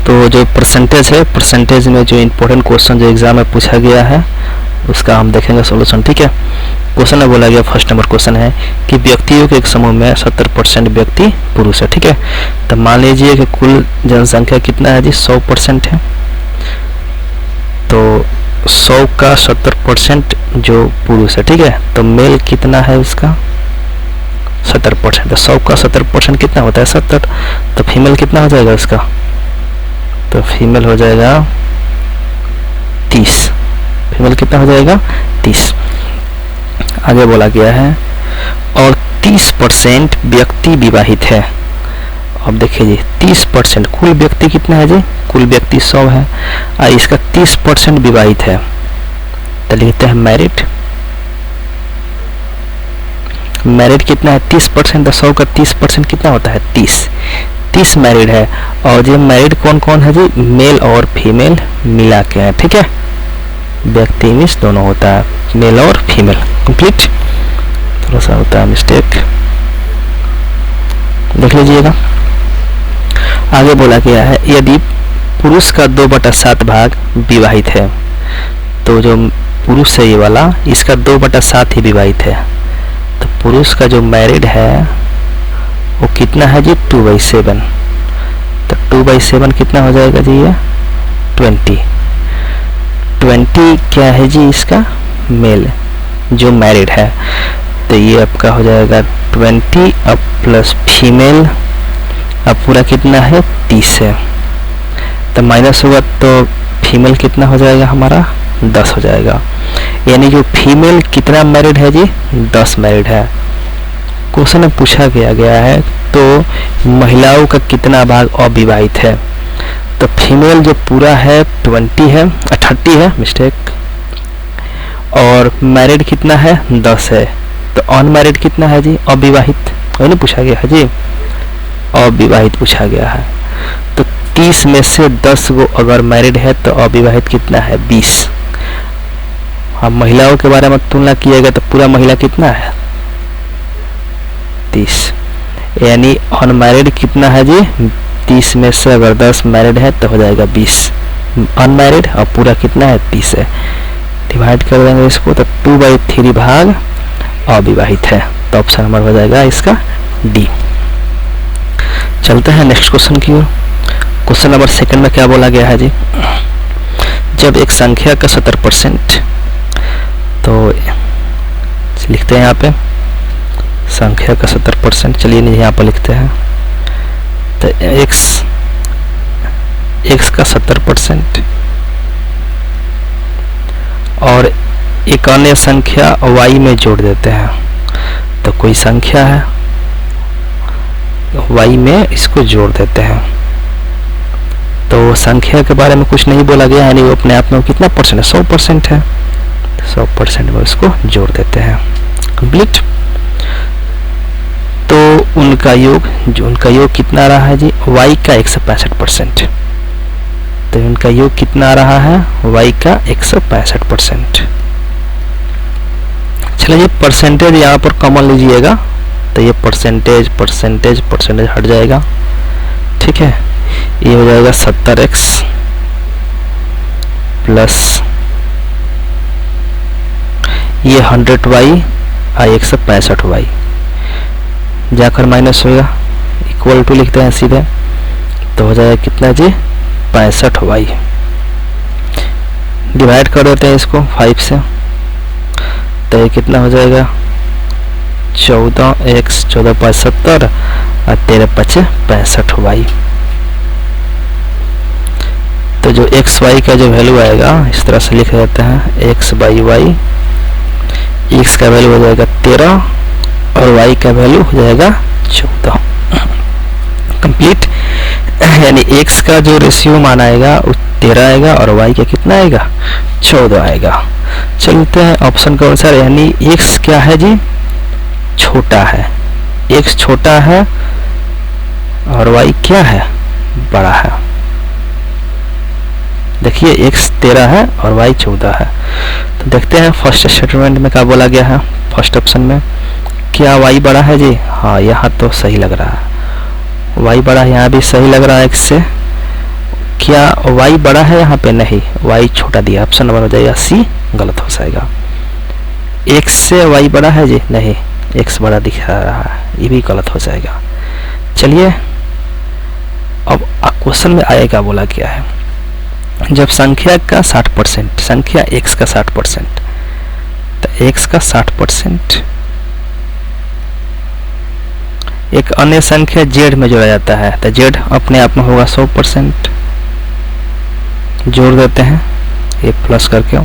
तो जो परसेंटेज है, परसेंटेज में जो इम्पोर्टेंट क्वेश्चन जो एग्जाम में पूछा गया है उसका हम देखेंगे सॉल्यूशन। ठीक है, क्वेश्चन में बोला गया, फर्स्ट नंबर क्वेश्चन है कि व्यक्तियों के एक समूह में 70% व्यक्ति पुरुष है। ठीक है, तो मान लीजिए कि कुल जनसंख्या कितना है जी, 100% है। तो 100 का 70% जो पुरुष है। ठीक है, तो मेल कितना है इसका, 70%। तो 100 का 70% कितना होता है, 70। तो फीमेल कितना हो जाएगा इसका, तो फीमेल हो जाएगा 30। फीमेल कितना हो जाएगा, 30। आगे बोला गया है और 30% व्यक्ति विवाहित है। अब देखिए जी, 30% कुल व्यक्ति कितना है जी, कुल व्यक्ति 100 है और इसका 30% विवाहित है। तो लिखते हैं मैरिड। मैरिड कितना है, 30%। 100 का 30% कितना होता है, 30 मैरिड है। और ये मैरिड कौन कौन है जी, मेल और फीमेल मिला के है। ठीक है, व्यक्ति मीन्स दोनों होता है, मेल और फीमेल। कंप्लीट, थोड़ा सा होता है मिस्टेक, देख लीजिएगा। आगे बोला गया है यदि पुरुष का 2/7 भाग विवाहित है, तो जो पुरुष है ये वाला, इसका 2/7 ही विवाहित है। तो पुरुष का जो मैरिड है वो कितना है जी, 2/7। तो 2/7 कितना हो जाएगा जी, ये 20 क्या है जी, इसका मेल जो मैरिड है। तो ये आपका हो जाएगा 20 अब प्लस फीमेल, अब पूरा कितना है, 30 है। तो माइनस होगा तो फीमेल कितना हो जाएगा हमारा, 10 हो जाएगा। यानी जो फीमेल कितना मैरिड है जी, 10 मैरिड है। क्वेश्चन में पूछा गया है तो महिलाओं का कितना भाग अविवाहित है। तो फीमेल जो पूरा है 20 है, 30 है मिस्टेक, और मैरिड कितना है, 10 है। तो अनमैरिड कितना है जी, अविवाहित, वही नहीं पूछा गया है जी, अविवाहित पूछा गया है। तो 30 में से 10 गो अगर मैरिड है तो अविवाहित कितना है, 20। हम महिलाओं के बारे में तुलना किएगा तो पूरा महिला कितना है, 30। यानी अनमैरिड कितना है जी, 30 में से अगर 10 मैरिड है तो हो जाएगा 20 अनमैरिड, और पूरा कितना है, 30 है। डिवाइड कर देंगे इसको तो 2/3 भाग अविवाहित है। तो ऑप्शन नंबर हो जाएगा इसका डी। चलते हैं नेक्स्ट क्वेश्चन की ओर। क्वेश्चन नंबर सेकंड में क्या बोला गया है जी, जब एक संख्या का 70%, तो लिखते हैं यहाँ पे संख्या का 70%, चलिए यहाँ पर लिखते हैं। तो x का 70% और एक अन्य संख्या y में जोड़ देते हैं। तो कोई संख्या है y में इसको जोड़ देते हैं। तो संख्या के बारे में कुछ नहीं बोला गया, यानी वो अपने आप में कितना परसेंट है, 100% है। 100% में इसको जोड़ देते हैं। कंप्लीट। तो उनका योग कितना रहा है जी, y का 165%। तो उनका योग कितना रहा है, y का 165%। चलिए परसेंटेज यहाँ पर कॉमन लीजिएगा, तो ये परसेंटेज हट जाएगा। ठीक है, ये हो जाएगा 70x प्लस ये 100y और 165y, जाकर माइनस होगा, इक्वल टू लिखते हैं सीधे। तो हो जाएगा कितना जी, 65y। डिवाइड कर देते हैं इसको 5 से, तो ये कितना हो जाएगा, 14x 14 5 70 और 13 5 65y। तो जो एक्स वाई का जो वैल्यू आएगा इस तरह से लिख देते हैं, एक्स बाई वाई, एक्स का वैल्यू हो जाएगा 13 और वाई का वैल्यू हो जाएगा 14। कंप्लीट। यानी एक्स का जो रेशियो मान आएगा वो 13 आएगा और वाई का कितना आएगा, 14 आएगा। चलते हैं ऑप्शन के अनुसार, यानी एक्स क्या है जी, छोटा है, एक्स छोटा है और वाई क्या है, बड़ा है। देखिए एक्स 13 है और वाई 14 है। तो देखते हैं फर्स्ट स्टेटमेंट में क्या बोला गया है। फर्स्ट ऑप्शन में क्या वाई बड़ा है जी, हाँ यहाँ तो सही लग रहा है, वाई बड़ा है, यहाँ भी सही लग रहा है एक्स से। क्या y बड़ा है यहाँ पे? नहीं, y छोटा दिया, ऑप्शन नंबर हो जाएगा सी गलत हो जाएगा। x से y बड़ा है जी? नहीं, x बड़ा दिखा रहा है, ये भी गलत हो जाएगा। चलिए अब क्वेश्चन में आएगा, बोला क्या है, जब संख्या का 60%, संख्या x का 60%, तो x का 60% एक अन्य संख्या z में जोड़ा जाता है, तो z अपने आप में होगा 100%। जोड़ देते हैं ये प्लस करके,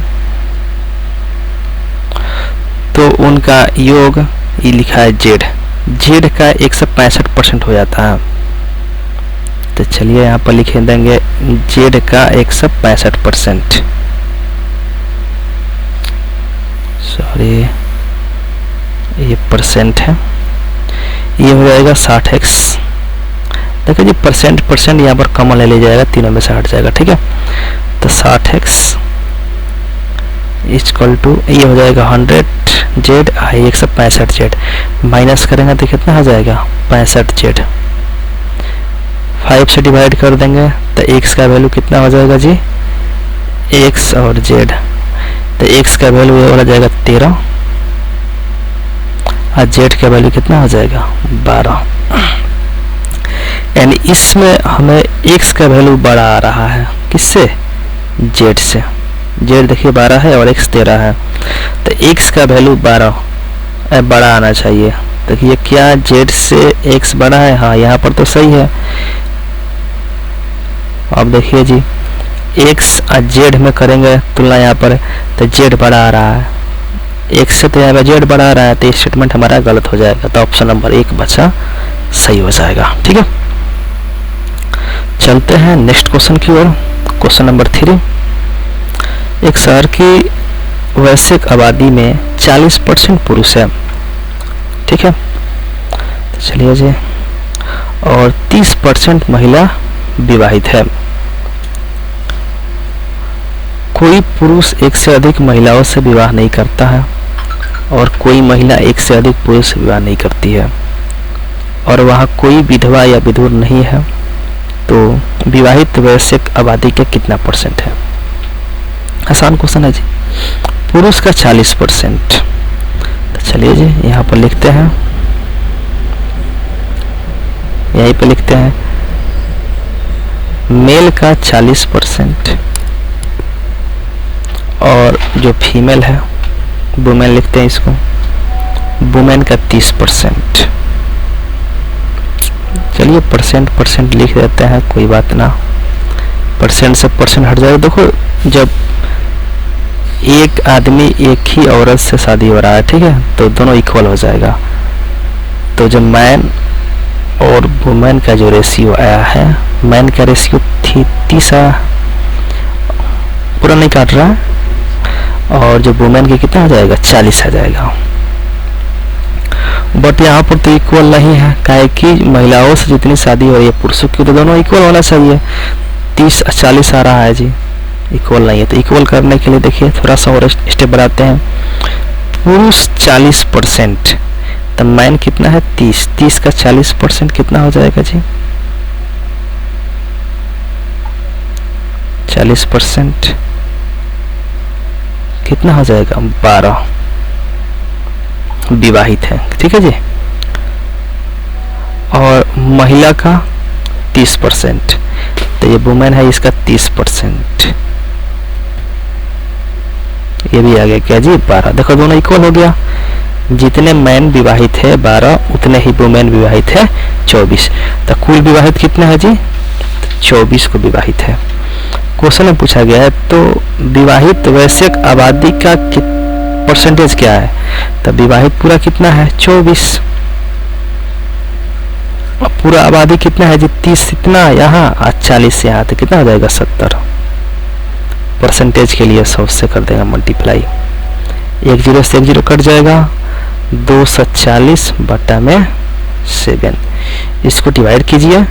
तो उनका योग ये लिखा है z का 165% हो जाता है। तो चलिए यहाँ पर लिख देंगे z का 165%, सॉरी ये परसेंट है, ये हो जाएगा 60x। देखिए जी परसेंट यहाँ पर कॉमन ले लिया जाएगा, तीनों में से हट जाएगा, ठीक है। तो 60x इक्वल टू ये हो जाएगा 100z 165z, माइनस करेंगे तो कितना हो जाएगा 65z। 5 से डिवाइड कर देंगे तो x का वैल्यू कितना हो जाएगा जी, x और z, तो x का वैल्यू ये वाला जाएगा 13 और z का वैल्यू कितना हो जाएगा 12। यानी इसमें हमें x का वैल्यू बड़ा आ रहा है, किससे, z से। z देखिए 12 है और x 13 है, तो x का वैल्यू 12 बड़ा आना चाहिए। देखिए क्या z से x बड़ा है? हाँ, यहाँ पर तो सही है। अब देखिए जी x और z में करेंगे तुलना यहाँ पर, तो z बड़ा आ रहा है, x से तो यहाँ पर z बड़ा आ रहा है, तो ये स्टेटमेंट हमारा गलत हो जाएगा। तो ऑप्शन नंबर 1 बचा सही हो जाएगा, ठीक है। चलते हैं नेक्स्ट क्वेश्चन की ओर। क्वेश्चन नंबर 3, एक शहर की वैश्विक आबादी में 40% पुरुष है, ठीक है। तो चलिए जी, और 30% महिला विवाहित है। कोई पुरुष एक से अधिक महिलाओं से विवाह नहीं करता है और कोई महिला एक से अधिक पुरुष से विवाह नहीं करती है, और वहाँ कोई विधवा या विधुर नहीं है, तो विवाहित वैश्विक आबादी का कितना परसेंट है? आसान क्वेश्चन है जी। पुरुष का 40%, तो चलिए जी यहाँ पर लिखते हैं, यहीं पर लिखते हैं मेल का 40% और जो फीमेल है वुमेन लिखते हैं इसको, वुमेन का 30%। चलिए परसेंट लिख देते हैं, कोई बात ना, परसेंट से परसेंट हट जाएगा। देखो जब एक आदमी एक ही औरत से शादी हो रहा है, ठीक है, तो दोनों इक्वल हो जाएगा। तो जब मैन और वुमेन का जो रेशियो आया है, मैन का रेशियो 30 पूरा नहीं काट रहा है, और जो वुमेन की कितना आ जाएगा 40 आ जाएगा। बट यहाँ पर तो इक्वल नहीं है, काहे कि महिलाओं से जितनी शादी हो रही है पुरुषों की, तो दोनों इक्वल होना चाहिए। 30 40 आ रहा है जी, इक्वल नहीं है। तो इक्वल करने के लिए देखिए थोड़ा सा और स्टेप बढ़ाते हैं। पुरुष 40%, तो मैन कितना है 30 का 40% कितना हो जाएगा जी 40% कितना हो जाएगा 12 विवाहित है, ठीक है जी। और महिला का 30%, तो ये वुमेन है, इसका 30%, ये भी आ गया क्या जी 12। देखो दोनों इक्वल हो गया, जितने मैन विवाहित है 12 उतने ही वुमेन विवाहित है 24। तो कुल विवाहित कितना है जी 24 को विवाहित है। क्वेश्चन में पूछा गया है तो विवाहित वैश्विक आबादी का परसेंटेज क्या है, तो विवाहित पूरा कितना है 24, अब पूरा आबादी कितना है जी 30 इतना यहाँ और 40 यहाँ, तो कितना हो जाएगा 70। परसेंटेज के लिए 100 से कर देगा मल्टीप्लाई, 1 0 से 1 0 कट जाएगा, 240 बटा में 7। इसको डिवाइड कीजिए,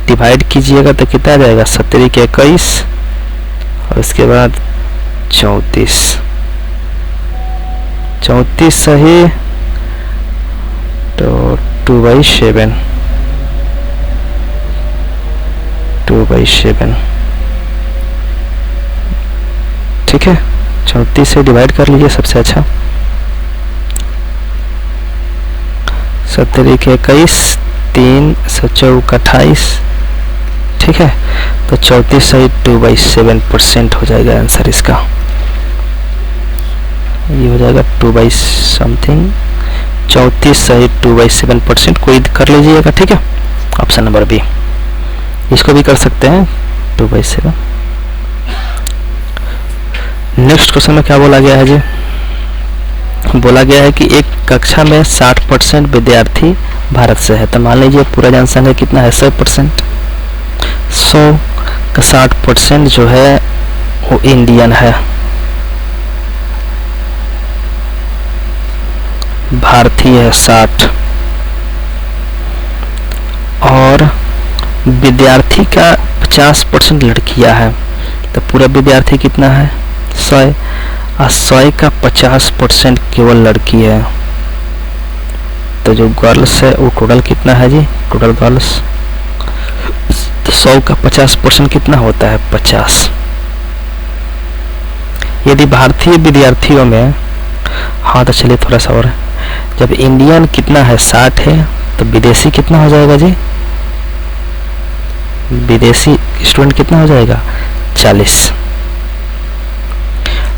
डिवाइड कीजिएगा तो कितना आ जाएगा 70 के 21 और उसके बाद 34 सही, तो 2/7 ठीक है, 34 से डिवाइड कर लीजिए सबसे अच्छा। 17 के 21, 3 7 28, ठीक है। तो 34 सही 2/7% हो जाएगा आंसर इसका। ये हो जाएगा 2 समथिंग, 34 सही 2/7%, कोई कर लीजिएगा, ठीक है। ऑप्शन नंबर बी, इसको भी कर सकते हैं 2/7। नेक्स्ट क्वेश्चन में क्या बोला गया है जी, बोला गया है कि एक कक्षा में 60% विद्यार्थी भारत से है। तो मान लीजिए पूरा जनसंख्या कितना है, 100%। 100 का 60% जो है वो इंडियन है, भारतीय है 60, और विद्यार्थी का 50% लड़कियां है। तो पूरा विद्यार्थी कितना है, 100, और 100 का 50% केवल लड़की है। तो जो गर्ल्स है वो टोटल कितना है जी, टोटल गर्ल्स, तो 100 का 50% कितना होता है, 50। यदि भारतीय विद्यार्थियों में, हाँ तो चलिए थोड़ा सा और, जब इंडियन कितना है 60 है, तो विदेशी कितना हो जाएगा जी, विदेशी स्टूडेंट कितना हो जाएगा, 40।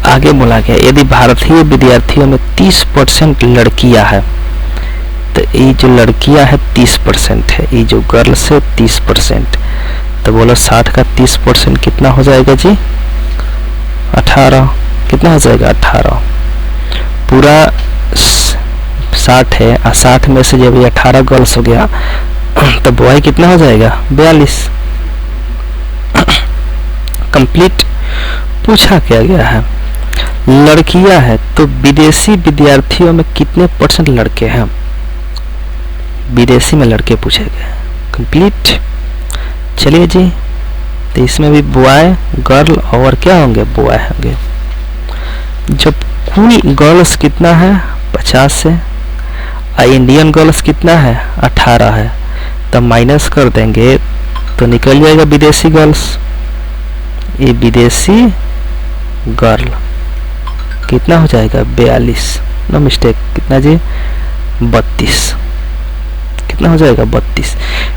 आगे बोला गया यदि भारतीय विद्यार्थियों में 30% लड़कियां हैं, तो ये जो लड़कियां है 30% है, ये जो गर्ल्स है 30%। तो बोलो 60 का 30% कितना हो जाएगा जी, 18। कितना हो जाएगा, 18। पूरा 60 है, और 60 में से जब ये 18 गर्ल्स हो गया तो बॉय कितना हो जाएगा, 42। कंप्लीट। पूछा क्या गया है, लड़कियां है, तो विदेशी विद्यार्थियों में कितने % लड़के हैं, विदेशी में लड़के पूछे गए। कंप्लीट। चलिए जी, तो इसमें भी बॉय गर्ल और क्या होंगे, बॉय होंगे। जब कुल गर्ल्स कितना है 50 से, और इंडियन गर्ल्स कितना है 18 है, तब माइनस कर देंगे तो निकल जाएगा विदेशी गर्ल्स। ये विदेशी गर्ल कितना हो जाएगा, 42, नो मिस्टेक, कितना जी, 32। कितना हो जाएगा, 32।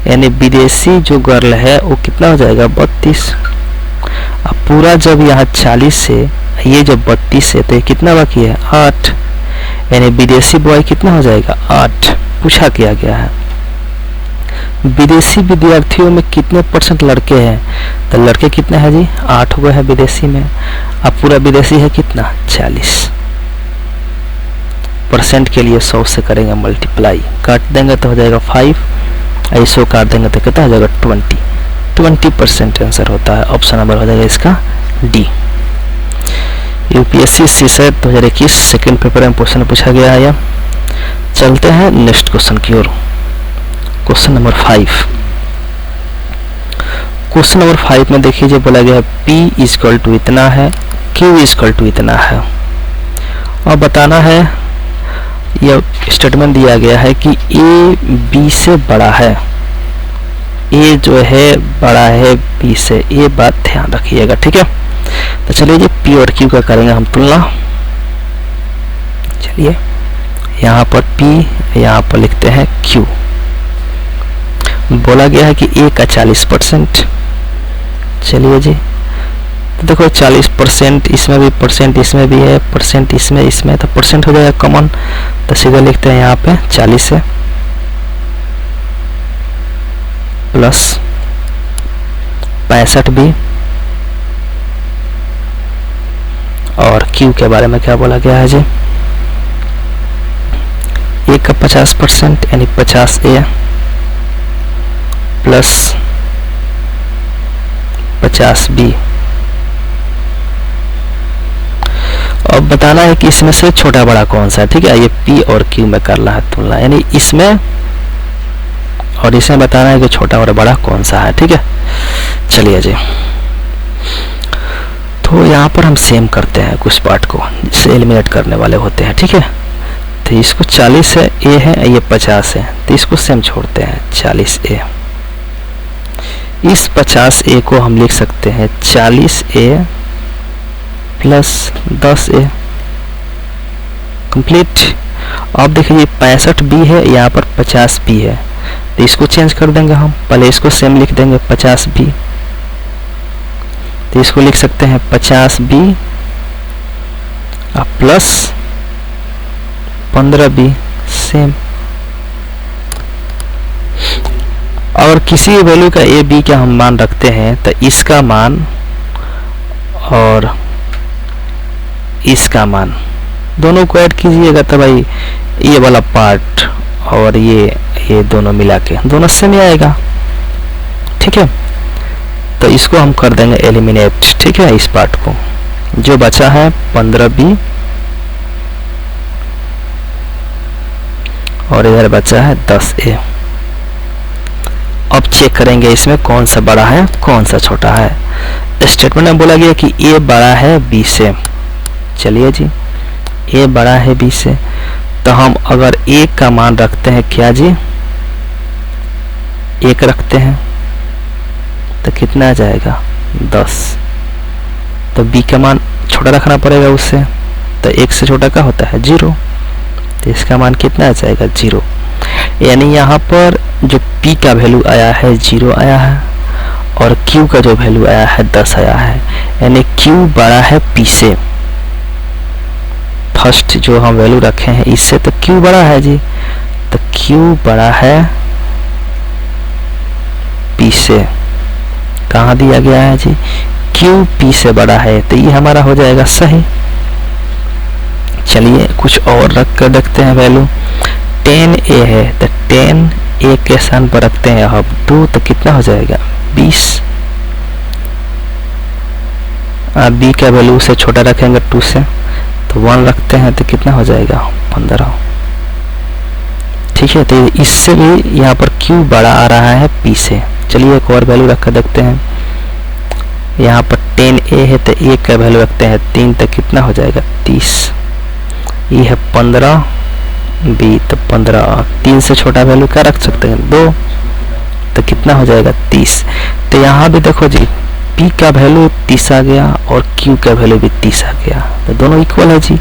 यानी विदेशी जो गर्ल है वो कितना हो जाएगा, 32। अब पूरा जब यहाँ 40 से ये जब 32 है, तो ये कितना बाकी है, 8। यानी विदेशी बॉय कितना हो जाएगा, 8। पूछा किया गया है विदेशी विद्यार्थियों में कितने % लड़के हैं, तो लड़के कितने हैं जी, 8 हुए हैं विदेशी में। अब पूरा विदेशी है कितना, 40। % के लिए 100 से करेंगे मल्टीप्लाई, काट देंगे तो हो जाएगा 5, ऐसो काट देंगे तो कितना हो जाएगा, 20% आंसर होता है। ऑप्शन नंबर हो जाएगा इसका D. UPSC CSAT 2021 second paper में क्वेश्चन पूछा गया है। चलते हैं नेक्स्ट क्वेश्चन की ओर। Question number 5। क्वेश्चन नंबर 5 में देखिए जो बोला गया है P इक्वल टू इतना है, Q इक्वल टू इतना है, और बताना है, यह स्टेटमेंट दिया गया है कि A B से बड़ा है, A जो है बड़ा है B से, ये बात ध्यान रखिएगा, ठीक है। तो चलिए जी P और Q का करेंगे हम तुलना। चलिए यहाँ पर P, यहाँ पर लिखते हैं Q। बोला गया है कि A का 40%। चलिए जी, तो देखो 40% इसमें भी, % इसमें भी है, % इसमें, तो % हो जाएगा कॉमन, तो सीधा लिखते हैं यहाँ पे 40 है, प्लस 65 भी, और Q के बारे में क्या बोला गया है जी, A का 50% यानी 50A प्लस 50B। अब बताना है कि इसमें से छोटा बड़ा कौन सा है, ठीक है। ये P और Q में करना है तुलना, यानी इसमें और इसमें बताना है कि छोटा और बड़ा कौन सा है, ठीक है। चलिए जी, तो यहाँ पर हम सेम करते हैं कुछ पार्ट को, जिसे एलिमिनेट करने वाले होते हैं, ठीक है। तो इसको 40 है, A है, ये 50 है, तो इसको सेम छोड़ते हैं 40A। इस 50A को हम लिख सकते हैं 40A प्लस 10A कंप्लीट। अब देखिए 65B है, यहाँ पर 50B है, तो इसको चेंज कर देंगे हम। पहले इसको सेम लिख देंगे 50B, तो इसको लिख सकते हैं 50B प्लस 15B सेम। और किसी वैल्यू का ए बी का हम मान रखते हैं तो इसका मान और इसका मान दोनों को ऐड कीजिएगा, तो भाई ये वाला पार्ट और ये दोनों मिला के दोनों सेम ही आएगा। ठीक है, तो इसको हम कर देंगे एलिमिनेट। ठीक है, इस पार्ट को जो बचा है 15B और इधर बचा है 10A। अब चेक करेंगे इसमें कौन सा बड़ा है कौन सा छोटा है। स्टेटमेंट में बोला गया कि A बड़ा है B से। चलिए जी, A बड़ा है B से, तो हम अगर A का मान रखते हैं क्या जी, 1 रखते हैं तो कितना आ जाएगा 10। तो B का मान छोटा रखना पड़ेगा उससे, तो 1 से छोटा का होता है 0, तो इसका मान कितना आ जाएगा 0। यानी यहाँ पर जो P का वैल्यू आया है 0 आया है और Q का जो वैल्यू आया है 10 आया है, यानी Q बड़ा है P से। फर्स्ट जो हम वैल्यू रखे हैं इससे तो Q बड़ा है जी, तो Q बड़ा है P से। कहाँ दिया गया है जी, Q P से बड़ा है, तो ये हमारा हो जाएगा सही। चलिए कुछ और रख कर देखते हैं वैल्यू। 10A है तो 10A के स्थान पर रखते हैं अब 2, तो कितना हो जाएगा 20। B का वैल्यू से छोटा रखेंगे 2 से, तो 1 रखते हैं तो कितना हो जाएगा 15। ठीक है, तो इससे भी यहाँ पर Q बड़ा आ रहा है P से। चलिए एक और वैल्यू रख कर देखते हैं। यहाँ पर 10A है तो A का वैल्यू रखते हैं 3, तो कितना हो जाएगा 30। ये है 15B, तो 15, 3 से छोटा वैल्यू क्या रख सकते हैं 2, तो कितना हो जाएगा 30। तो यहाँ भी देखो जी P का वैल्यू 30 आ गया और Q का वैल्यू भी 30 आ गया, तो दोनों इक्वल है जी।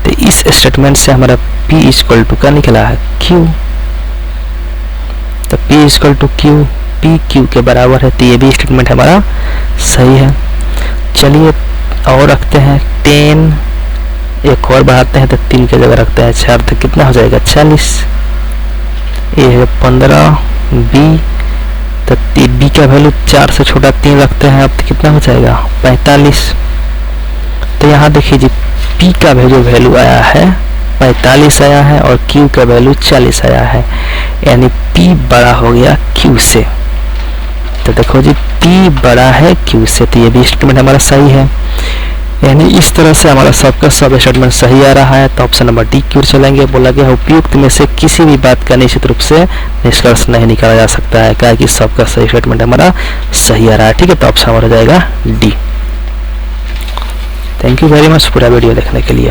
तो इस स्टेटमेंट से हमारा P इक्वल टू का निकला है Q, तो P equal to Q, P Q के बराबर है, तो ये भी स्टेटमेंट हमारा सही है। चलिए और रखते हैं 10, एक और बढ़ाते हैं तो 3 की जगह रखते हैं 4, तो कितना हो जाएगा 40। ये है 15B, तो B का वैल्यू 4 से छोटा 3 रखते हैं, अब तो कितना हो जाएगा 45। तो यहाँ देखिए जी P का वैल्यू आया है 45 आया है और Q का वैल्यू 40 आया है, यानी P बड़ा हो गया Q से। तो देखो जी P बड़ा है Q से, तो ये भी स्टेटमेंट हमारा सही है। यानी इस तरह से हमारा सबका सब स्टेटमेंट सही आ रहा है। तो ऑप्शन नंबर डी की ओर चलेंगे। बोला गया उपयुक्त में से किसी भी बात का निश्चित रूप से निष्कर्ष नहीं निकाला जा सकता है, क्या कि सबका सही स्टेटमेंट हमारा सही आ रहा है। ठीक है, तो ऑप्शन हमारा हो जाएगा D. Thank you very much पूरा वीडियो देखने के लिए।